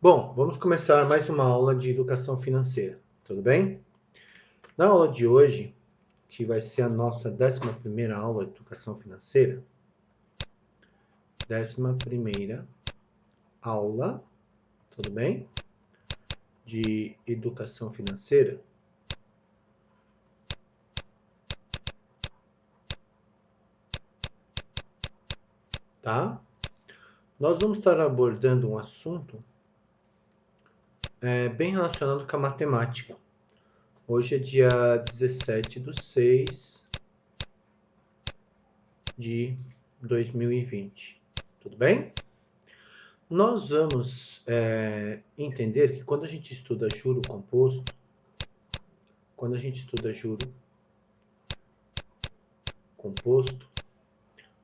Bom, vamos começar mais uma aula de educação financeira, tudo bem? Na aula de hoje, que vai ser a nossa 11ª aula de educação financeira, 11ª aula, tudo bem? De educação financeira. Tá? Nós vamos estar abordando um assunto bem relacionado com a matemática. Hoje é dia 17/6 de 2020, tudo bem? Nós vamos entender que quando a gente estuda juro composto,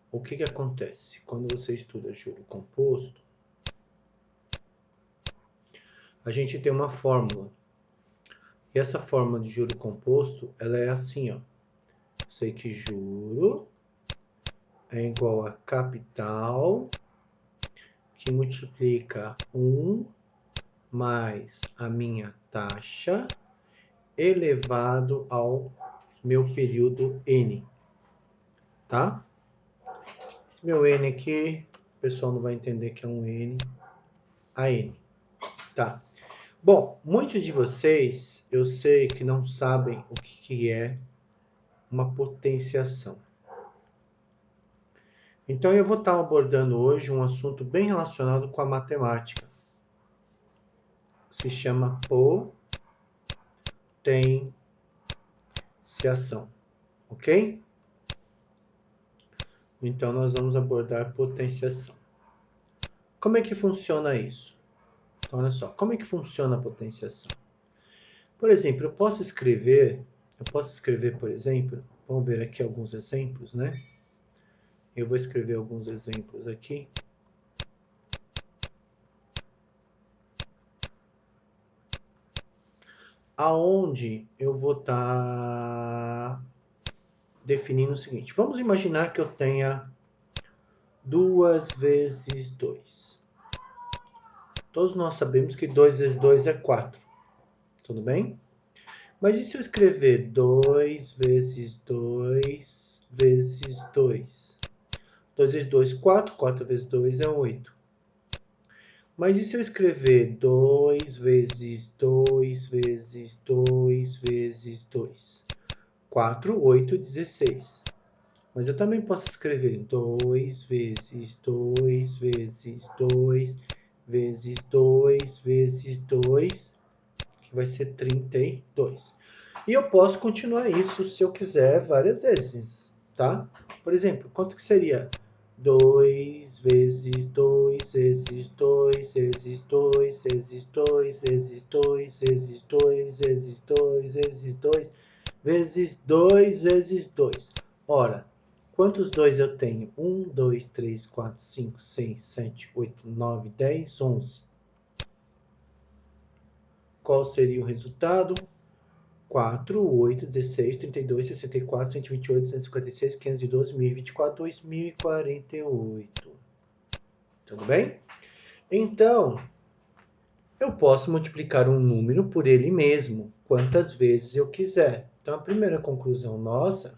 o que acontece? Quando você estuda juro composto, a gente tem uma fórmula. E essa fórmula de juro composto, ela é assim, ó. Sei que juro é igual a capital que multiplica 1 mais a minha taxa elevado ao meu período N, tá? Esse meu N aqui, o pessoal não vai entender que é um N a N, tá? Bom, muitos de vocês, eu sei que não sabem o que é uma potenciação. Então eu vou estar abordando hoje um assunto bem relacionado com a matemática. Se chama potenciação, ok? Então nós vamos abordar potenciação. Como é que funciona isso? Então olha só, como é que funciona a potenciação? Por exemplo, eu posso escrever, por exemplo, vamos ver aqui alguns exemplos, né? Eu vou escrever alguns exemplos aqui. Aonde eu vou estar definindo o seguinte. Vamos imaginar que eu tenha 2 vezes 2. Todos nós sabemos que 2 vezes 2 é 4. Tudo bem? Mas e se eu escrever 2 vezes 2 vezes 2? 2 vezes 2, 4. 4 vezes 2 é 8. Mas e se eu escrever 2 vezes 2 vezes 2 vezes 2? 4, 8, 16. Mas eu também posso escrever 2 vezes 2 vezes 2 vezes 2 vezes 2, que vai ser 32. E eu posso continuar isso, se eu quiser, várias vezes, tá? Por exemplo, quanto que seria 2 vezes 2 vezes 2 vezes 2 vezes 2 vezes 2 vezes 2 vezes 2 vezes 2 vezes 2 vezes 2. Ora, quantos 2 eu tenho? 1, 2, 3, 4, 5, 6, 7, 8, 9, 10, 11. Qual seria o resultado? 4, 8, 16, 32, 64, 128, 256, 512, 1024, 2048. Tudo bem? Então, eu posso multiplicar um número por ele mesmo, quantas vezes eu quiser. Então, a primeira conclusão nossa,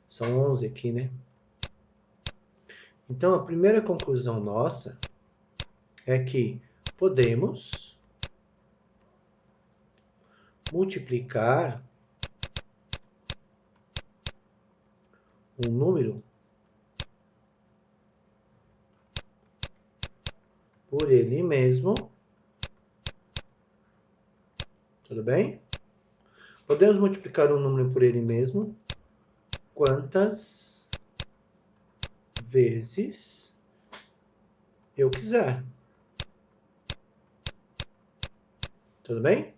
são 11 aqui, né? Então, a primeira conclusão nossa é que podemos multiplicar um número por ele mesmo. Tudo bem? Podemos multiplicar um número por ele mesmo quantas vezes eu quiser. Tudo bem?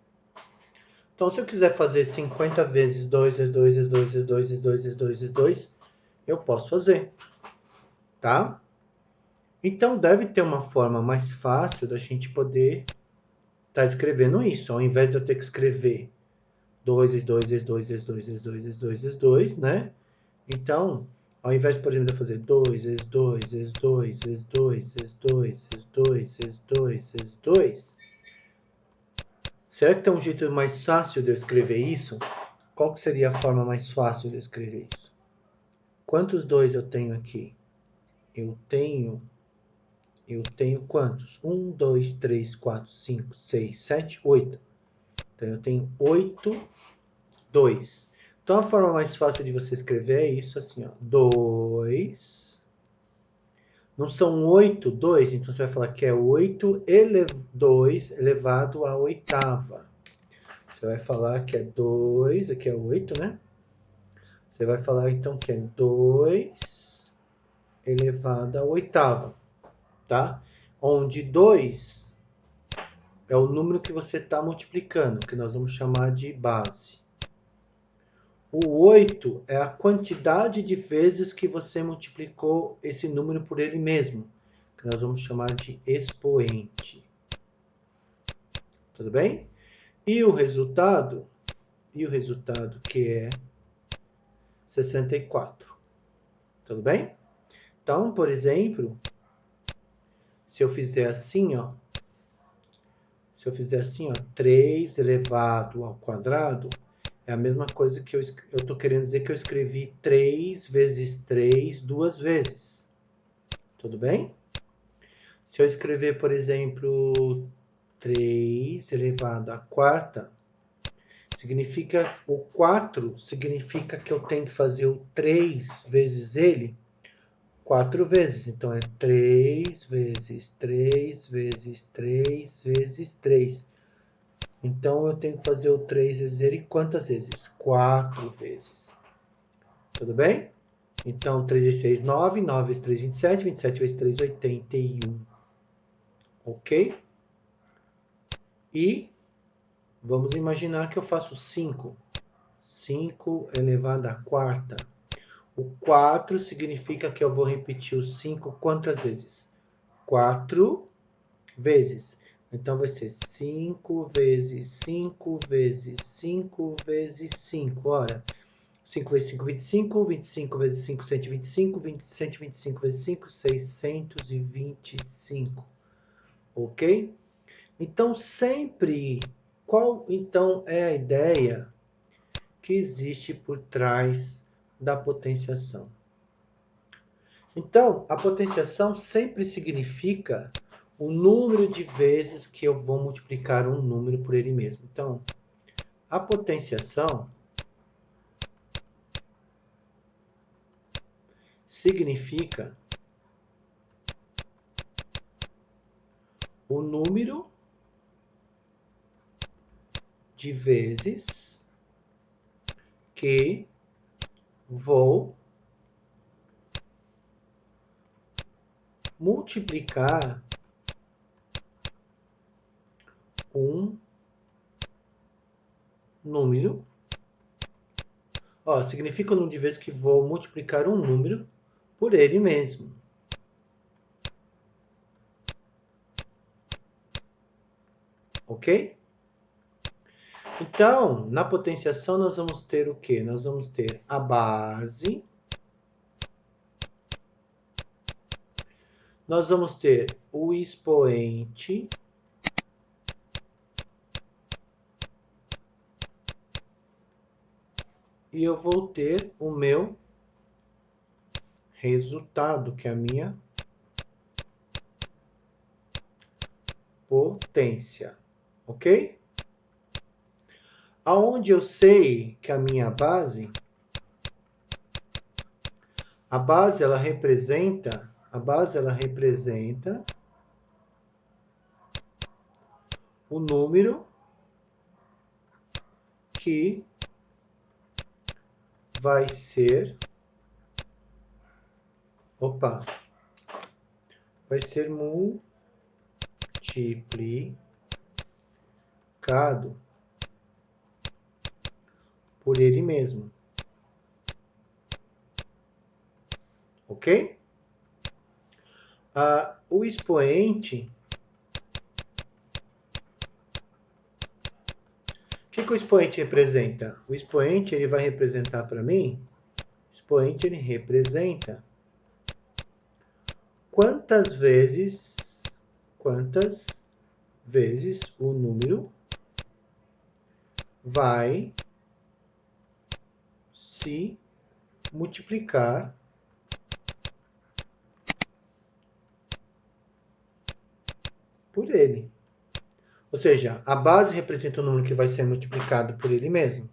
Então, se eu quiser fazer 50 vezes 2 vezes 2 vezes 2 vezes 2 vezes 2 vezes 2 vezes 2, eu posso fazer. Tá? Então, deve ter uma forma mais fácil da gente poder estar escrevendo isso. Ao invés de eu ter que escrever 2 vezes 2 vezes 2 vezes 2 vezes 2 vezes 2 vezes 2, né? Então, Ao invés, por exemplo, de eu fazer 2 vezes 2 vezes 2 vezes 2 vezes 2 vezes 2 vezes 2 vezes 2, será que tem um jeito mais fácil de eu escrever isso? Qual que seria a forma mais fácil de eu escrever isso? Quantos 2 eu tenho aqui? Eu tenho quantos? 1, 2, 3, 4, 5, 6, 7, 8. Então, eu tenho 8, 2. Então, a forma mais fácil de você escrever é isso assim, ó. 2. Não são 8, 2. Então, você vai falar que é 8 2 elevado à oitava. Você vai falar que é 2, aqui é 8, né? Você vai falar, então, que é 2 elevado à oitava, tá? Onde 2 é o número que você está multiplicando, que nós vamos chamar de base. O 8 é a quantidade de vezes que você multiplicou esse número por ele mesmo, que nós vamos chamar de expoente. Tudo bem? E o resultado que é 64. Tudo bem? Então, por exemplo, se eu fizer assim, ó, 3 elevado ao quadrado, é a mesma coisa que eu estou querendo dizer que eu escrevi 3 vezes 3 duas vezes. Tudo bem? Se eu escrever, por exemplo, 3 elevado à quarta, significa o 4 significa que eu tenho que fazer o 3 vezes ele 4 vezes. Então, é 3 vezes 3 vezes 3 vezes 3. Então, eu tenho que fazer o 3 vezes ele quantas vezes? 4 vezes. Tudo bem? Então, 3 vezes 6, 9. 9 vezes 3, 27. 27 vezes 3, 81. Ok? E vamos imaginar que eu faço 5. 5 elevado à quarta. O 4 significa que eu vou repetir o 5 quantas vezes? 4 vezes. Então, vai ser 5 vezes 5 vezes 5 vezes 5. Ora, 5 vezes 5, 25. 25 vezes 5, 125. 125 vezes 5, 625. Ok? Então, sempre... Qual, então, é a ideia que existe por trás da potenciação? Então, a potenciação sempre significa o número de vezes que eu vou multiplicar um número por ele mesmo. Então, a potenciação significa o número de vezes que vou multiplicar um número. Ó, significa o número de vezes que vou multiplicar um número por ele mesmo. Ok? Então, na potenciação, nós vamos ter o quê? Nós vamos ter a base. Nós vamos ter o expoente. E eu vou ter o meu resultado, que é a minha potência. Ok? Aonde eu sei que a minha base... A base, ela representa o número que vai ser... vai ser multiplicado por ele mesmo. Ok? O expoente... O que o expoente representa? O expoente ele vai representar para mim... O expoente ele representa quantas vezes o número vai se multiplicar por ele. Ou seja, a base representa o número que vai ser multiplicado por ele mesmo.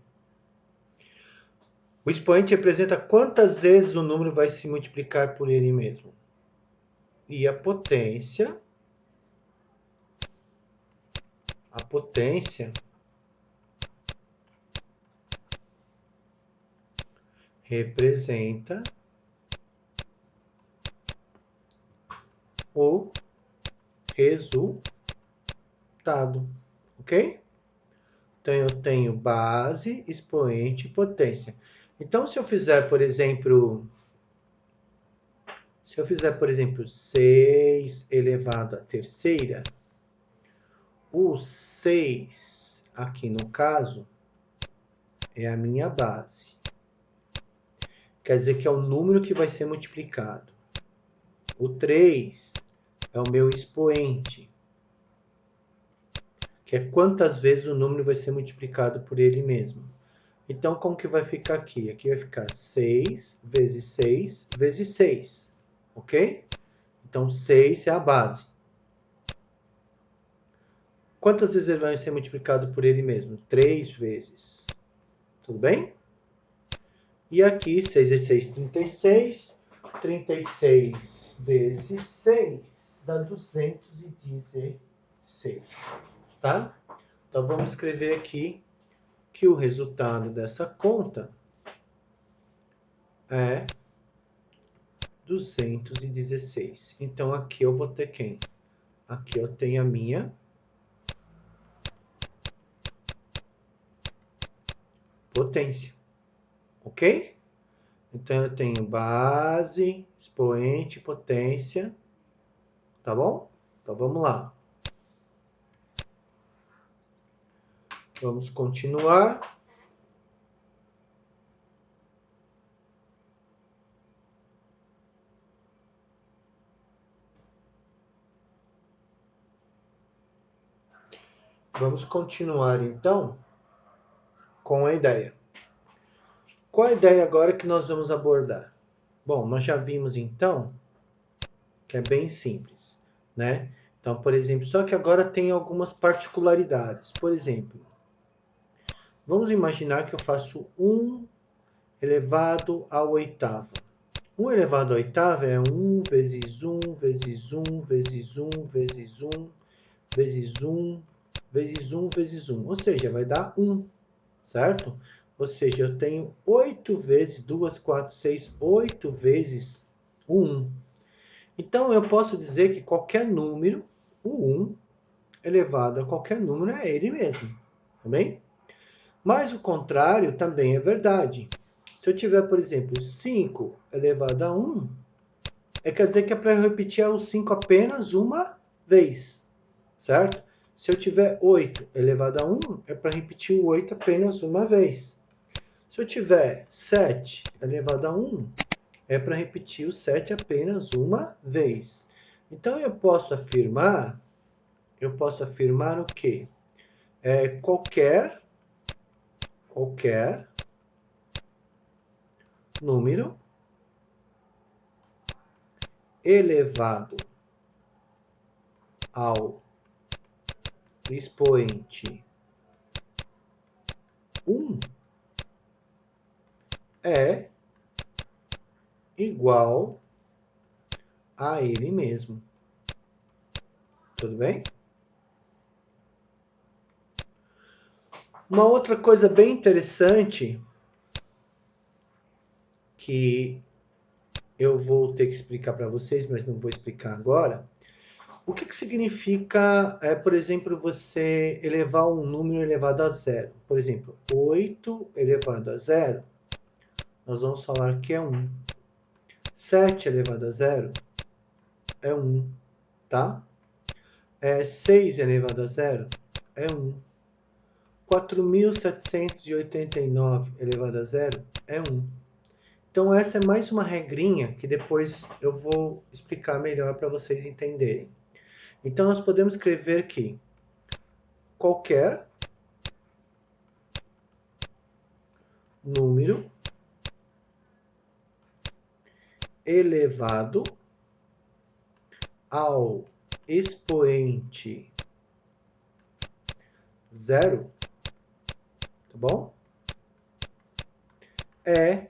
O expoente representa quantas vezes o número vai se multiplicar por ele mesmo. E a potência representa o resultado, ok? Então, eu tenho base, expoente e potência. Então, se eu fizer, por exemplo, 6 elevado à terceira, o 6, aqui no caso, é a minha base. Quer dizer que é o número que vai ser multiplicado. O 3 é o meu expoente, que é quantas vezes o número vai ser multiplicado por ele mesmo. Então, como que vai ficar aqui? Aqui vai ficar 6 vezes 6 vezes 6, ok? Então, 6 é a base. Quantas vezes ele vai ser multiplicado por ele mesmo? 3 vezes. Tudo bem? E aqui, 6 vezes 6, 36. 36 vezes 6 dá 216. Tá? Então, vamos escrever aqui que o resultado dessa conta é 216. Então, aqui eu vou ter quem? Aqui eu tenho a minha potência, ok? Então, eu tenho base, expoente, potência, tá bom? Então, vamos lá. Vamos continuar. Vamos continuar, então, com a ideia. Qual a ideia agora que nós vamos abordar? Bom, nós já vimos, então, que é bem simples, né? Então, por exemplo, só que agora tem algumas particularidades. Por exemplo, vamos imaginar que eu faço 1 elevado à oitava. 1 elevado à oitava é 1 vezes 1 vezes 1 vezes 1 vezes 1 vezes 1 vezes 1 vezes 1. Ou seja, vai dar 1, certo? Ou seja, eu tenho 8 vezes 2, 4, 6, 8 vezes o 1. Então, eu posso dizer que qualquer número, o 1, elevado a qualquer número, é ele mesmo. Tá bem? Mas o contrário também é verdade. Se eu tiver, por exemplo, 5 elevado a 1, quer dizer que é para eu repetir o 5 apenas uma vez, certo? Se eu tiver 8 elevado a 1, é para repetir o 8 apenas uma vez. Se eu tiver 7 elevado a 1, é para repetir o 7 apenas uma vez. Então, eu posso afirmar o quê? Qualquer número elevado ao expoente 1 é igual a ele mesmo. Tudo bem? Uma outra coisa bem interessante que eu vou ter que explicar para vocês, mas não vou explicar agora. O que significa, por exemplo, você elevar um número elevado a zero? Por exemplo, 8 elevado a zero, nós vamos falar que é 1. 7 elevado a zero é 1, tá? 6 elevado a zero é 1. 4.789 elevado a zero é 1. Então, essa é mais uma regrinha que depois eu vou explicar melhor para vocês entenderem. Então, nós podemos escrever que qualquer número elevado ao expoente zero, tá bom? É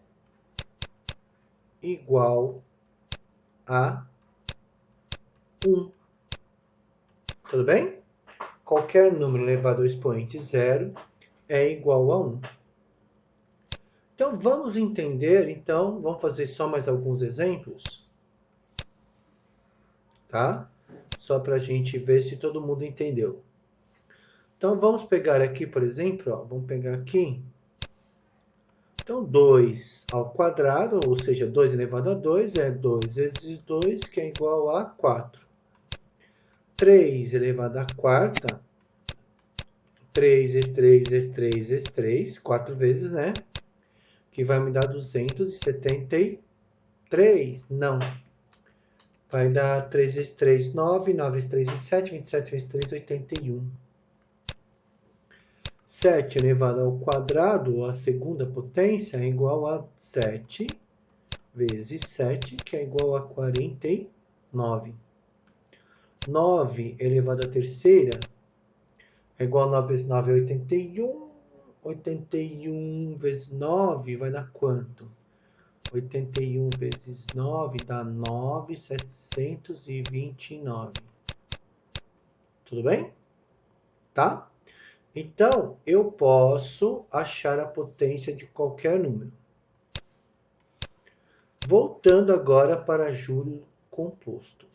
igual a 1. Tudo bem? Qualquer número elevado ao expoente zero é igual a 1. Então, vamos entender, então, vamos fazer só mais alguns exemplos, tá? Só para a gente ver se todo mundo entendeu. Então, vamos pegar aqui, por exemplo, ó, vamos pegar aqui. Então, 2 ao quadrado, ou seja, 2 elevado a 2, é 2 vezes 2, que é igual a 4. 3 elevado a quarta, 3 vezes 3 vezes 3 vezes 3, 4 vezes, né? Que vai me dar 273. Não. Vai dar 3 vezes 3, 9. 9 vezes 3, 27. 27 vezes 3, 81. 7 elevado ao quadrado, a segunda potência, é igual a 7 vezes 7, que é igual a 49. 9 elevado à terceira é igual a 9 vezes 9 é 81. 81 vezes 9 vai dar quanto? 81 vezes 9 dá 9.729. Tudo bem? Tá? Então, eu posso achar a potência de qualquer número. Voltando agora para juro composto.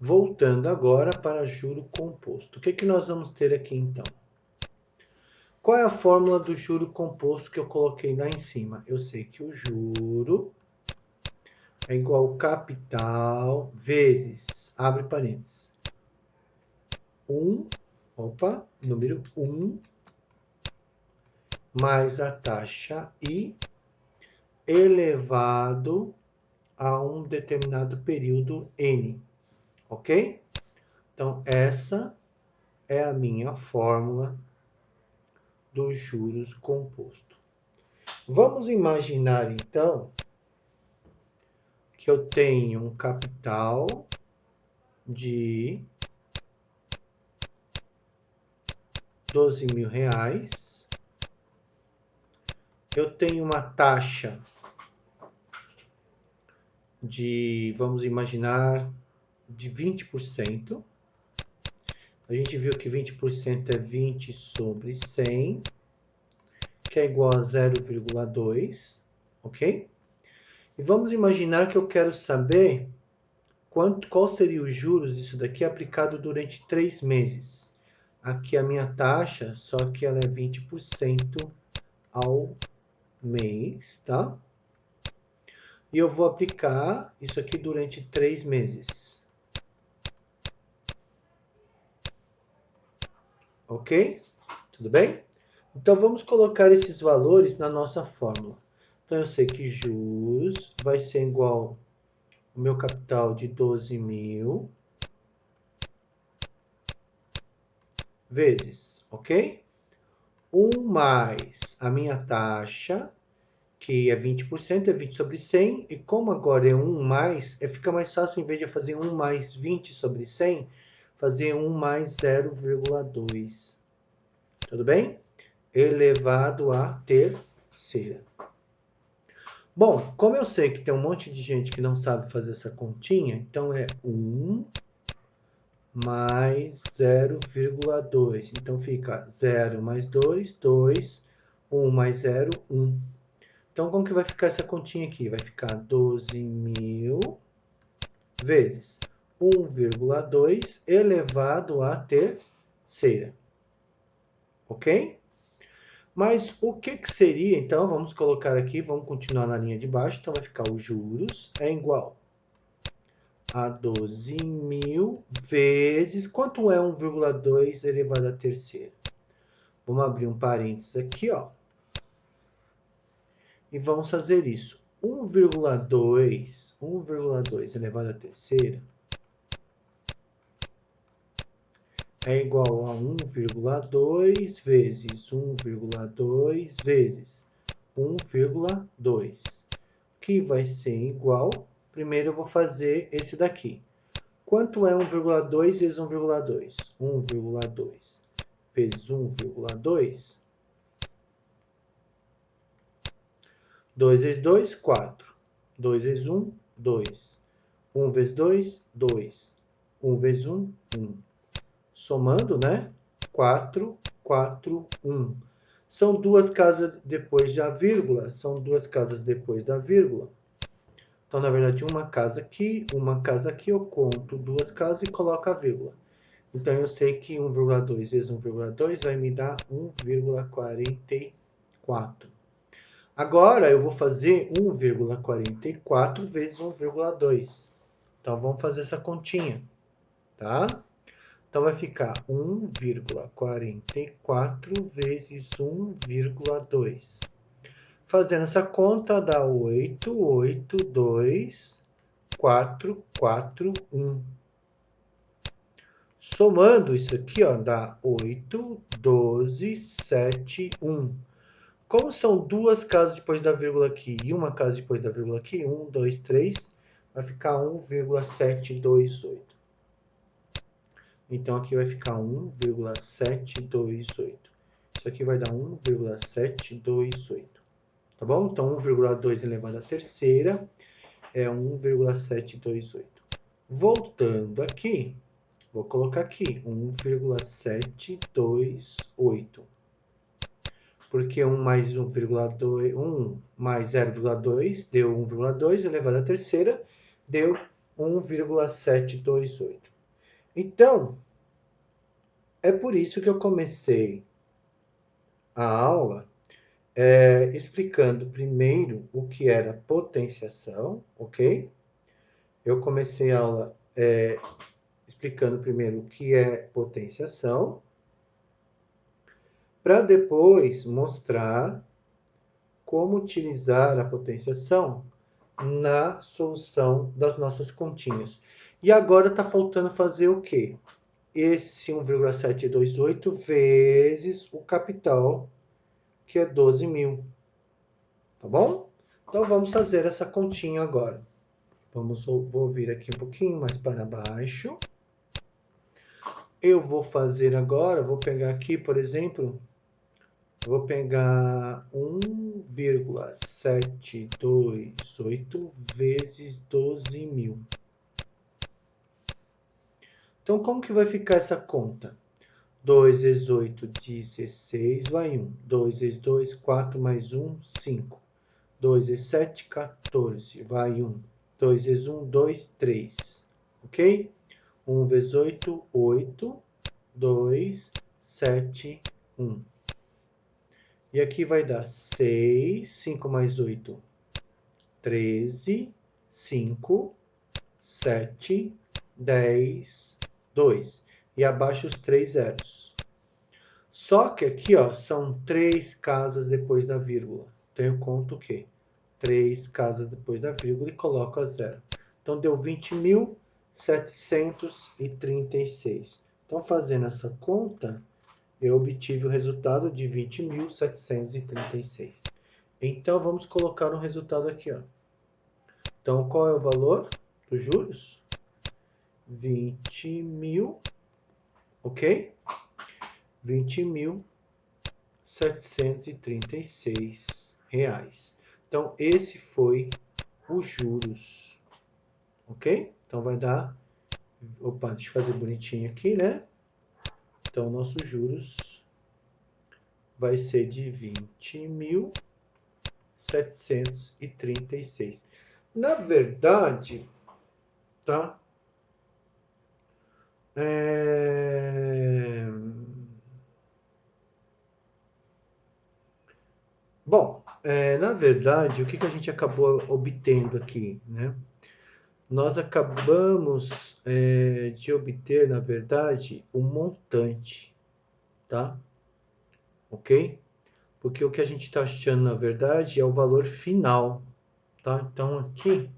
Voltando agora para juro composto. O que nós vamos ter aqui, então? Qual é a fórmula do juro composto que eu coloquei lá em cima? Eu sei que o juro é igual ao capital vezes, abre parênteses, número 1, mais a taxa I elevado a um determinado período N, ok? Então, essa é a minha fórmula dos juros composto. Vamos imaginar, então, que eu tenho um capital de R$12.000. Eu tenho uma taxa de, vamos imaginar, de 20%. A gente viu que 20% é 20 sobre 100, que é igual a 0,2, ok? E vamos imaginar que eu quero saber qual seria os juros disso daqui aplicado durante 3 meses. Aqui a minha taxa, só que ela é 20% ao mês, tá? E eu vou aplicar isso aqui durante 3 meses. Ok? Tudo bem? Então, vamos colocar esses valores na nossa fórmula. Então, eu sei que juros vai ser igual ao meu capital de 12.000 vezes, ok? 1 mais a minha taxa, que é 20%, é 20 sobre 100. E como agora é 1 mais, fica mais fácil, em vez de fazer 1 mais 20 sobre 100, fazer 1 mais 0,2. Tudo bem? Elevado à terceira. Bom, como eu sei que tem um monte de gente que não sabe fazer essa continha, então é 1 mais 0,2. Então fica 0 mais 2, 2, 1 mais 0, 1. Então como que vai ficar essa continha aqui? Vai ficar 12.000 vezes 1,2 elevado à terceira. Ok? Mas o que seria, então, vamos colocar aqui, vamos continuar na linha de baixo, então vai ficar os juros é igual a 12.000 vezes... Quanto é 1,2 elevado à terceira? Vamos abrir um parênteses aqui, ó. E vamos fazer isso. 1,2 elevado à terceira é igual a 1,2 vezes 1,2 vezes 1,2, que vai ser igual... Primeiro eu vou fazer esse daqui. Quanto é 1,2 vezes 1,2? 1,2 vezes 1,2. 2 vezes 2, 4. 2 vezes 1, 2. 1 vezes 2, 2. 1 vezes 1, 1. Somando, né? 4, 4, 1. São duas casas depois da vírgula. São duas casas depois da vírgula. Então, na verdade, uma casa aqui, eu conto duas casas e coloco a vírgula. Então, eu sei que 1,2 vezes 1,2 vai me dar 1,44. Agora, eu vou fazer 1,44 vezes 1,2. Então, vamos fazer essa continha, tá? Então, vai ficar 1,44 vezes 1,2. Fazendo essa conta, dá 8, 8, 2, 4, 4, 1. Somando isso aqui, ó, dá 8, 12, 7, 1. Como são duas casas depois da vírgula aqui e uma casa depois da vírgula aqui, 1, 2, 3, vai ficar 1,728. Então, aqui vai ficar 1,728. Isso aqui vai dar 1,728. Tá bom? Então, 1,2 elevado à terceira é 1,728. Voltando aqui, vou colocar aqui 1,728. Porque 1 mais 1,2, 1 mais 0,2 deu 1,2 elevado à terceira, deu 1,728. Então, é por isso que eu comecei a aula explicando primeiro o que era potenciação, ok? Eu comecei a aula explicando primeiro o que é potenciação, para depois mostrar como utilizar a potenciação na solução das nossas continhas. E agora está faltando fazer o quê? Esse 1,728 vezes o capital, que é 12.000. Tá bom? Então, vamos fazer essa continha agora. Vou vir aqui um pouquinho mais para baixo. Eu vou fazer agora, vou pegar aqui, por exemplo, vou pegar 1,728 vezes 12.000. Então, como que vai ficar essa conta? 2 vezes 8, 16, vai 1. 2 vezes 2, 4 mais 1, 5. 2 vezes 7, 14, vai 1. 2 vezes 1, 2, 3. Ok? 1 vezes 8, 8. 2, 7, 1. E aqui vai dar 6, 5 mais 8, 13, 5, 7, 10, 2. E abaixo os 3 zeros. Só que aqui, ó, são 3 casas depois da vírgula. Então, eu conto o quê? 3 casas depois da vírgula e coloco a zero. Então, deu 20.736. Então, fazendo essa conta, eu obtive o resultado de 20.736. Então, vamos colocar o resultado aqui, ó. Então, qual é o valor dos juros? 20.000, ok? 20.736 reais. Então, esse foi os juros, ok? Então, vai dar... Opa, deixa eu fazer bonitinho aqui, né? Então, nossos juros vai ser de 20.736. Na verdade, tá? Bom, na verdade, o que a gente acabou obtendo aqui, né? nós acabamos de obter, na verdade, um montante, tá? Ok? Porque o que a gente está achando, na verdade, é o valor final, tá? Então, aqui,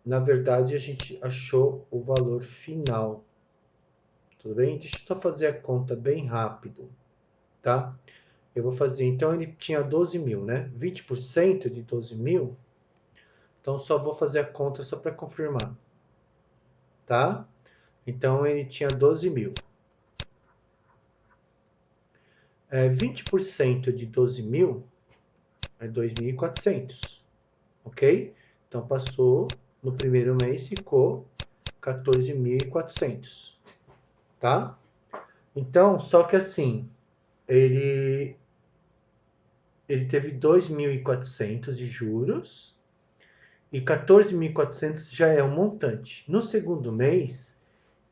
na verdade, a gente achou o valor final, tudo bem? Deixa eu só fazer a conta bem rápido, tá? Eu vou fazer, então, ele tinha 12 mil, né? 20% de 12 mil, então só vou fazer a conta só para confirmar, tá? Então, ele tinha 12 mil. 20% de 12 mil é 2.400, ok? Então, passou no primeiro mês, ficou 14.400, tá? Então, só que assim, ele teve 2.400 de juros e 14.400 já é um montante. No segundo mês,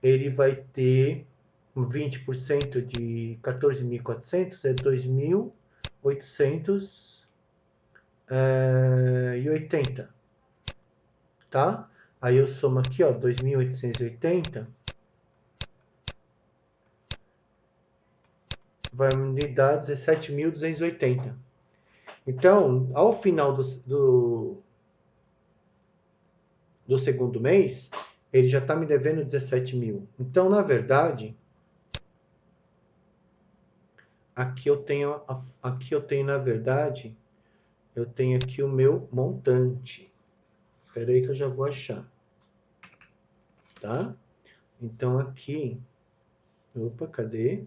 ele vai ter 20% de 14.400 é 2.880, tá? Aí eu somo aqui, ó, 2.880 vai me dar 17.280. Então, ao final do segundo mês, ele já está me devendo 17 mil. Então, na verdade, aqui eu tenho, na verdade, eu tenho aqui o meu montante. Espera aí que eu já vou achar, tá? Então, aqui, opa, cadê?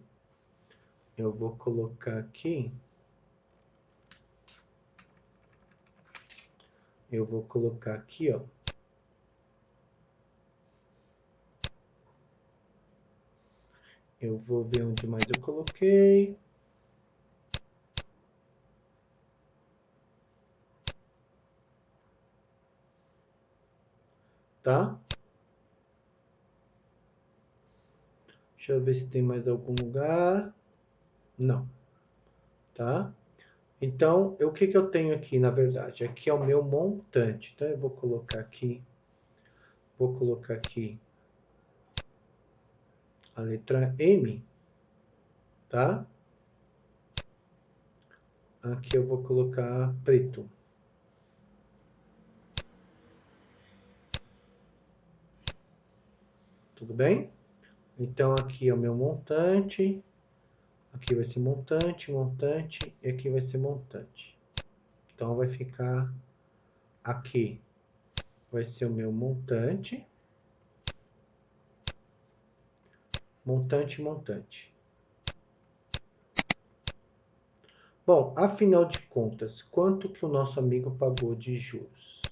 Eu vou colocar aqui, ó. Eu vou ver onde mais eu coloquei. Tá? Deixa eu ver se tem mais algum lugar. Não. Tá? Então, o que eu tenho aqui, na verdade? Aqui é o meu montante. Então, eu vou colocar aqui a letra M, tá? Aqui eu vou colocar preto. Tudo bem? Então, aqui é o meu montante. Aqui vai ser montante, montante. E aqui vai ser montante. Então, vai ficar aqui. Vai ser o meu montante. Montante, montante. Bom, afinal de contas, quanto que o nosso amigo pagou de juros?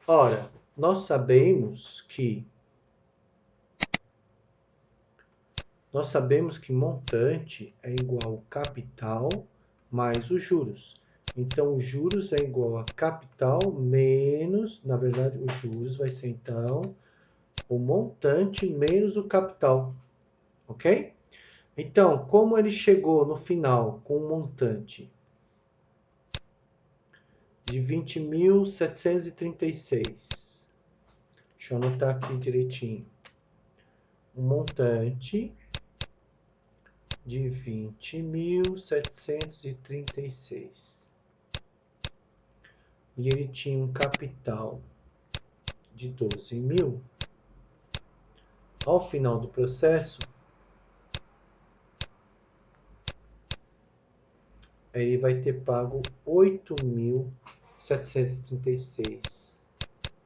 Ora, nós sabemos que montante é igual ao capital mais os juros. Então, os juros é igual a capital menos, na verdade, os juros vai ser então o montante menos o capital, ok? Então, como ele chegou no final com um montante de 20.736, deixa eu anotar aqui direitinho, um montante de 20.736 e ele tinha um capital de 12 mil, ao final do processo, ele vai ter pago 8.736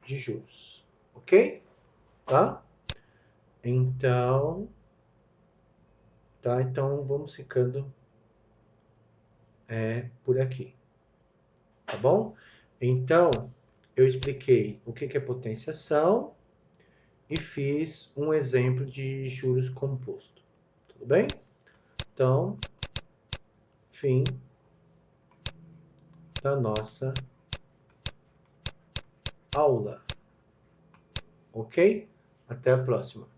de juros, ok? Tá? Então, então vamos ficando por aqui, tá bom? Então, eu expliquei o que é potenciação e fiz um exemplo de juros composto, tudo bem? Então, fim da nossa aula, ok? Até a próxima.